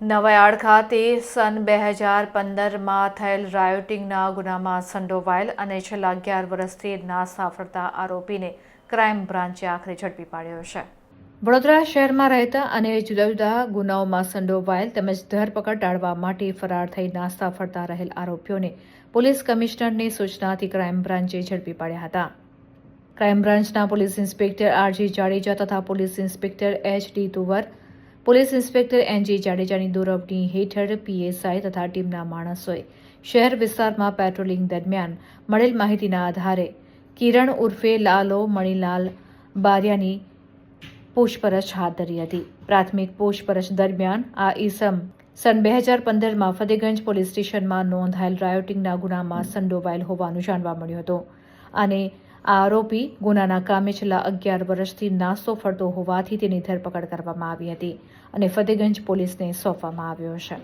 નવાયાર્ડ ખાતે સન 2015માં થયેલ રાયોટિંગના ગુનામાં સંડોવાયેલ અને છેલ્લા 11 વર્ષથી નાસ્તા ફરતા આરોપીને ક્રાઇમ બ્રાન્ચે આખરે ઝડપી પાડ્યો છે. વડોદરા શહેરમાં રહેતા અને જુદા જુદા ગુનાઓમાં સંડોવાયેલ તેમજ ધરપકડ ટાળવા માટે ફરાર થઈ નાસ્તા ફરતા રહેલ આરોપીઓને પોલીસ કમિશનરની સૂચનાથી ક્રાઇમ બ્રાન્ચે ઝડપી પાડ્યા હતા. ક્રાઇમ બ્રાન્ચના પોલીસ ઇન્સ્પેક્ટર આર.જી. જાડેજા તથા police inspector H D. Tuvar, police inspector N G. જાડેજાની દોરવણી હેઠળ પીએસઆઈ તથા ટીમના માણસોએ શહેર વિસ્તારમાં પેટ્રોલિંગ દરમિયાન મળેલ માહિતીના આધારે કિરણ ઉર્ફે લાલો મણીલાલ બારિયાની પૂછપરછ હાથ ધરી હતી. પ્રાથમિક પૂછપરછ દરમિયાન આ ઈસમ સન 2015માં ફતેગંજ પોલીસ સ્ટેશનમાં નોંધાયેલ રાયોટિંગના ગુનામાં સંડોવાયેલ હોવાનું જાણવા મળ્યું હતું અને આ આરોપી ગુનાના કામે છેલ્લા 11 વર્ષથી નાસ્તો ફરતો હોવાથી તેની ધરપકડ કરવામાં આવી હતી અને ફતેગંજ પોલીસને સોંપવામાં આવ્યો છે.